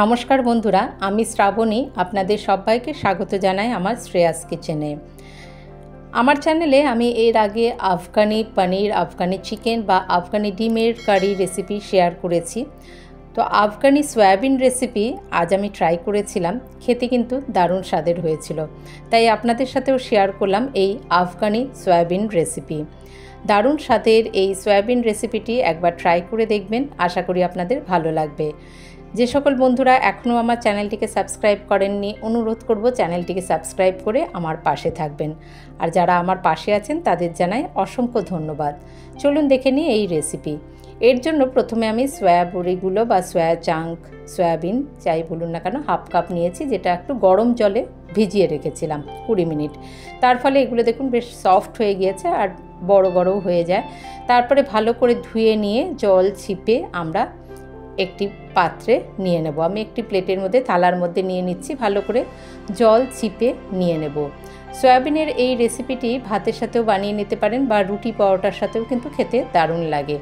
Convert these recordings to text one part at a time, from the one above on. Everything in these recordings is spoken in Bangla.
নমস্কার বন্ধুরা, আমি শ্রাবণী আপনাদের সবাইকে স্বাগত জানাই আমার শ্রেয়াস কিচেনে। আমার চ্যানেলে আমি এর আগে আফগানি পনির, আফগানি চিকেন বা আফগানি ডিমের কারি রেসিপি শেয়ার করেছি। তো আফগানি সয়াবিন রেসিপি আজ আমি ট্রাই করেছিলাম, খেতে কিন্তু দারুণ স্বাদের হয়েছিল। তাই আপনাদের সাথেও শেয়ার করলাম এই আফগানি সয়াবিন রেসিপি। দারুণ স্বাদের এই সয়াবিন রেসিপিটি একবার ট্রাই করে দেখবেন, আশা করি আপনাদের ভালো লাগবে। যে সকল বন্ধুরা এখনও আমার চ্যানেলটিকে সাবস্ক্রাইব করেননি, অনুরোধ করব চ্যানেলটিকে সাবস্ক্রাইব করে আমার পাশে থাকবেন। আর যারা আমার পাশে আছেন তাদের জানাই অসংখ্য ধন্যবাদ। চলুন দেখে নিই এই রেসিপি। এর জন্য প্রথমে আমি সয়া বড়িগুলো বা সয়া চাঙ্ক, সয়াবিন যাই বলুন না কেন, হাফ কাপ নিয়েছি, যেটা একটু গরম জলে ভিজিয়ে রেখেছিলাম 20 মিনিট। তার ফলে এগুলো দেখুন বেশ সফট হয়ে গিয়েছে আর বড় বড়ও হয়ে যায়। তারপরে ভালো করে ধুয়ে নিয়ে জল ছিপে আমরা একটি পাত্রে নিয়ে নেব। আমি একটি প্লেটের মধ্যে, থালার মধ্যে নিয়ে নিচ্ছি, ভালো করে জল ছিপে নিয়ে নেব। সয়াবিনের এই রেসিপিটি ভাতের সাথেও বানিয়ে নিতে পারেন বা রুটি পরোটার সাথেও কিন্তু খেতে দারুণ লাগে।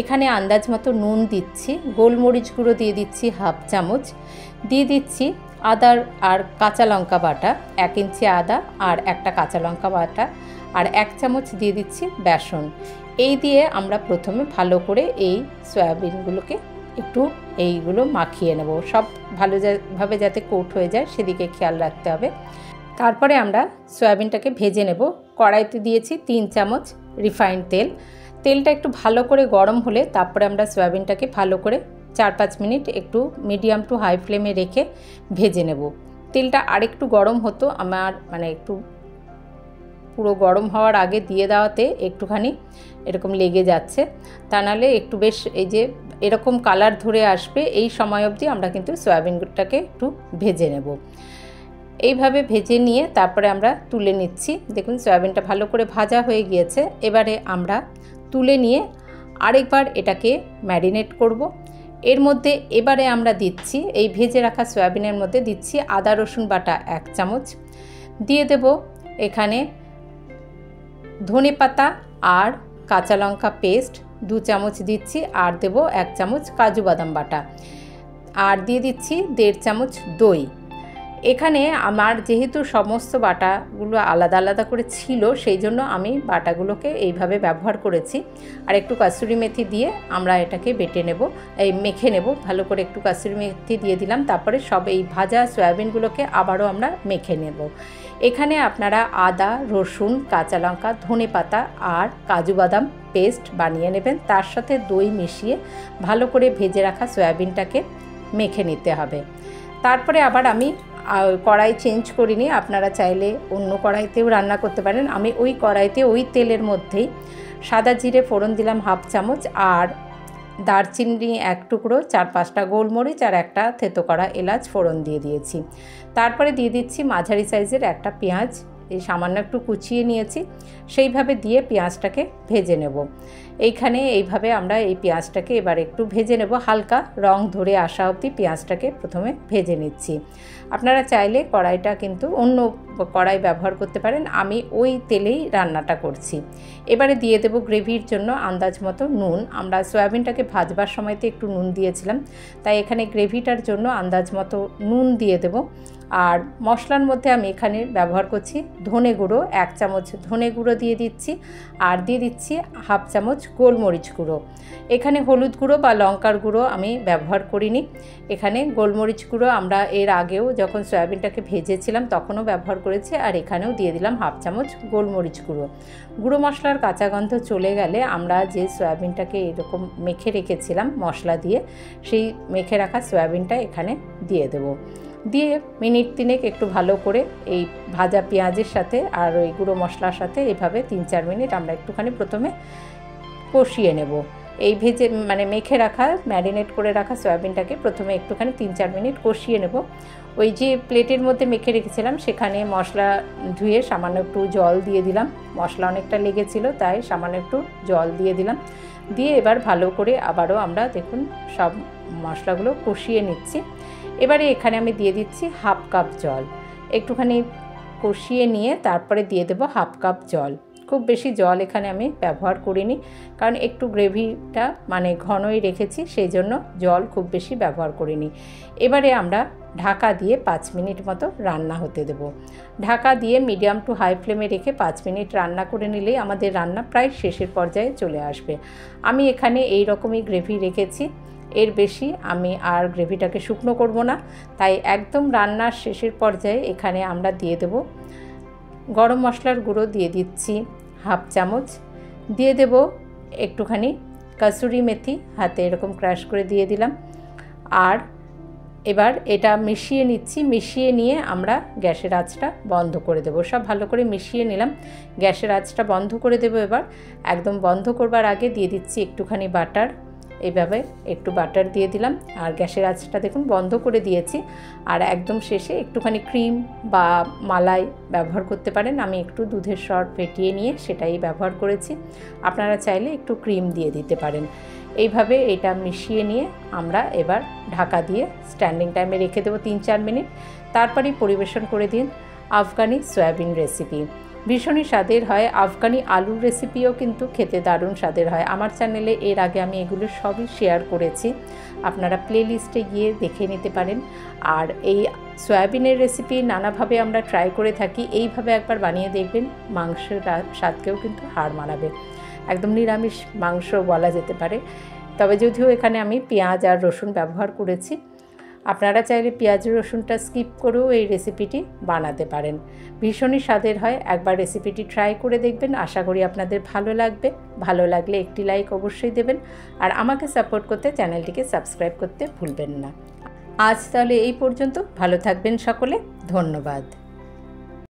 এখানে আন্দাজ মতো নুন দিচ্ছি, গোলমরিচ গুঁড়ো দিয়ে দিচ্ছি হাফ চামচ, দিয়ে দিচ্ছি আদা আর কাঁচা লঙ্কা বাটা, 1 ইঞ্চি আদা আর একটা কাঁচা লঙ্কা বাটা, আর 1 চামচ দিয়ে দিচ্ছি বেসন। এই দিয়ে আমরা প্রথমে ভালো করে এই সয়াবিনগুলোকে একটু এইগুলো মাখিয়ে নেব, সব ভালোভাবে যাতে কোট হয়ে যায় সেদিকে খেয়াল রাখতে হবে। তারপরে আমরা সয়াবিনটাকে ভেজে নেব। কড়াইতে দিয়েছি 3 চামচ রিফাইন্ড তেল। তেলটা একটু ভালো করে গরম হলে তারপরে আমরা সয়াবিনটাকে ভালো করে 4-5 মিনিট একটু মিডিয়াম টু হাই ফ্লেমে রেখে ভেজে নেব। তেলটা আরেকটু গরম হতো, আমার একটু পুরো গরম হওয়ার আগে দিয়ে দেওয়াতে একটুখানি এরকম লেগে যাচ্ছে। তা নাহলে একটু বেশ এই যে এরকম কালার ধরে আসবে, এই সময় অবধি আমরা কিন্তু সয়াবিনটাকে একটু ভেজে নেব। এইভাবে ভেজে নিয়ে তারপরে আমরা তুলে নিচ্ছি। দেখুন সয়াবিনটা ভালো করে ভাজা হয়ে গিয়েছে। এবারে আমরা তুলে নিয়ে আরেকবার এটাকে ম্যারিনেট করব। এর মধ্যে এবারে আমরা দিচ্ছি, এই ভেজে রাখা সয়াবিনের মধ্যে দিচ্ছি আদা রসুন বাটা 1 চামচ, দিয়ে দেব এখানে ধনেপাতা আর কাঁচা লঙ্কা পেস্ট 2 চামচ দিচ্ছি, আর দেব 1 চামচ কাজু বাদাম বাটা, আর দিয়ে দিচ্ছি 1.5 চামচ দই। এখানে আমার যেহেতু সমস্ত বাটাগুলো আলাদা আলাদা করে ছিল, সেই জন্য আমি বাটাগুলোকে এইভাবে ব্যবহার করেছি। আর একটু কাসুরি মেথি দিয়ে আমরা এটাকে বেটে নেব, এই মেখে নেব ভালো করে। একটু কাসুরি মেথি দিয়ে দিলাম, তারপরে সব এই ভাজা সয়াবিনগুলোকে আবারও আমরা মেখে নেব। এখানে আপনারা আদা রসুন কাঁচা লঙ্কা ধনেপাতা আর কাজু বাদাম পেস্ট বানিয়ে নেবেন, তার সাথে দই মিশিয়ে ভালো করে ভেজে রাখা সয়াবিনটাকে মেখে নিতে হবে। তারপরে আবার আমি কড়াই চেঞ্জ করিনি, আপনারা চাইলে অন্য কড়াইতেও রান্না করতে পারেন। আমি ওই কড়াইতে ওই তেলের মধ্যেই সাদা জিরে ফোড়ন দিলাম হাফ চামচ, আর দারচিনি 1 টুকরো, 4-5টা গোলমরিচ আর একটা থেতো করা এলাচ ফোড়ন দিয়ে দিয়েছি। তারপরে দিয়ে দিচ্ছি মাঝারি সাইজের একটা পেঁয়াজ, এই সামান্য একটু কুচিয়ে নিয়েছি, সেইভাবে দিয়ে পেঁয়াজটাকে ভেজে নেব। এইভাবে আমরা এই পেঁয়াজটাকে এবার একটু ভেজে নেব, হালকা রং ধরে আসা অবধি পেঁয়াজটাকে প্রথমে ভেজে নিচ্ছি। আপনারা চাইলে কড়াইটা কিন্তু অন্য কড়াই ব্যবহার করতে পারেন, আমি ওই তেলেই রান্নাটা করছি। এবারে দিয়ে দেব গ্রেভির জন্য আন্দাজ মতো নুন। আমরা সয়াবিনটাকে ভাজবার সময়তে একটু নুন দিয়েছিলাম, তাই এখানে গ্রেভিটার জন্য আন্দাজ মতো নুন দিয়ে দেব। আর মশলার মধ্যে আমি এখানে ব্যবহার করছি ধনে গুঁড়ো, 1 চামচ ধনে গুঁড়ো দিয়ে দিচ্ছি, আর দিয়ে দিচ্ছি হাফ চামচ গোলমরিচ গুঁড়ো। এখানে হলুদ গুঁড়ো বা লঙ্কার গুঁড়ো আমি ব্যবহার করিনি। এখানে গোলমরিচ গুঁড়ো আমরা এর আগেও যখন সয়াবিনটাকে ভেজেছিলাম তখনও ব্যবহার করেছি, আর এখানেও দিয়ে দিলাম হাফ চামচ গোলমরিচ গুঁড়ো। গুঁড়ো মশলার কাঁচা গন্ধ চলে গেলে আমরা যে সয়াবিনটাকে এরকম মেখে রেখেছিলাম মশলা দিয়ে, সেই মেখে রাখা সয়াবিনটা এখানে দিয়ে দেবো। দিয়ে মিনিট 3 একটু ভালো করে এই ভাজা পেঁয়াজের সাথে আর ওই গুঁড়ো মশলার সাথে এইভাবে 3-4 মিনিট আমরা একটুখানি প্রথমে কষিয়ে নেব। এই ভেজে মেখে রাখা ম্যারিনেট করে রাখা সয়াবিনটাকে প্রথমে একটুখানি 3-4 মিনিট কষিয়ে নেব। ওই যে প্লেটের মধ্যে মেখে রেখেছিলাম সেখানে মশলা ধুয়ে সামান্য একটু জল দিয়ে দিলাম, মশলা অনেকটা লেগেছিল তাই সামান্য একটু জল দিয়ে দিলাম। দিয়ে এবার ভালো করে আবারও আমরা দেখুন সব মশলাগুলো কষিয়ে নিচ্ছি। এবারে এখানে আমি দিয়ে দিচ্ছি হাফ কাপ জল, একটুখানি কষিয়ে নিয়ে তারপরে দিয়ে দেব হাফ কাপ জল। খুব বেশি জল এখানে আমি ব্যবহার করিনি, কারণ একটু গ্রেভিটা মানে ঘনই রেখেছি, সেই জন্য জল খুব বেশি ব্যবহার করিনি। এবারে আমরা ঢাকা দিয়ে 5 মিনিট মতো রান্না হতে দেব। ঢাকা দিয়ে মিডিয়াম টু হাই ফ্লেমে রেখে 5 মিনিট রান্না করে নিলেই আমাদের রান্না প্রায় শেষের পর্যায়ে চলে আসবে। আমি এখানে এই রকমই গ্রেভি রেখেছি, এর বেশি আমি আর গ্রেভিটাকে শুকনো করব না। তাই একদম রান্নার শেষের পর্যায়ে এখানে আমরা দিয়ে দেব গরম মশলার গুঁড়ো, দিয়ে দিচ্ছি হাফ চামচ, দিয়ে দেব একটুখানি কাসুরি মেথি, হাতে এরকম ক্রাশ করে দিয়ে দিলাম। আর এবার এটা মিশিয়ে নিচ্ছি, মিশিয়ে নিয়ে আমরা গ্যাসের আঁচটা বন্ধ করে দেব। সব ভালো করে মিশিয়ে নিলাম, গ্যাসের আঁচটা বন্ধ করে দেব। এবার একদম বন্ধ করবার আগে দিয়ে দিচ্ছি একটুখানি বাটার, এইভাবে একটু বাটার দিয়ে দিলাম। আর গ্যাসের আঁচটা দেখুন বন্ধ করে দিয়েছি। আর একদম শেষে একটুখানি ক্রিম বা মালাই ব্যবহার করতে পারেন, আমি একটু দুধের সর ফেটিয়ে নিয়ে সেটাই ব্যবহার করেছি, আপনারা চাইলে একটু ক্রিম দিয়ে দিতে পারেন। এইভাবে এটা মিশিয়ে নিয়ে আমরা এবার ঢাকা দিয়ে স্ট্যান্ডিং টাইমে রেখে দেবো 3-4 মিনিট। তারপরেই পরিবেশন করে দিন আফগানি সয়াবিন রেসিপি। ভীষণই স্বাদের হয়। আফগানি আলুর রেসিপিও কিন্তু খেতে দারুণ স্বাদের হয়। আমার চ্যানেলে এর আগে আমি এগুলো সবই শেয়ার করেছি, আপনারা প্লেলিস্টে গিয়ে দেখে নিতে পারেন। আর এই সয়াবিনের রেসিপি নানাভাবে আমরা ট্রাই করে থাকি, এইভাবে একবার বানিয়ে দেখবেন, মাংসের স্বাদকেও কিন্তু হার মানাবে। একদম নিরামিষ মাংস বলা যেতে পারে। তবে যদিও এখানে আমি পেঁয়াজ আর রসুন ব্যবহার করেছি, আপনারা চাইলে পেঁয়াজ রসুনটা স্কিপ করেও এই রেসিপিটি বানাতে পারেন। ভীষণই স্বাদের হয়, একবার রেসিপিটি ট্রাই করে দেখবেন, আশা করি আপনাদের ভালো লাগবে। ভালো লাগলে একটি লাইক অবশ্যই দেবেন, আর আমাকে সাপোর্ট করতে চ্যানেলটিকে সাবস্ক্রাইব করতে ভুলবেন না। আজ তাহলে এই পর্যন্ত, ভালো থাকবেন সকলে, ধন্যবাদ।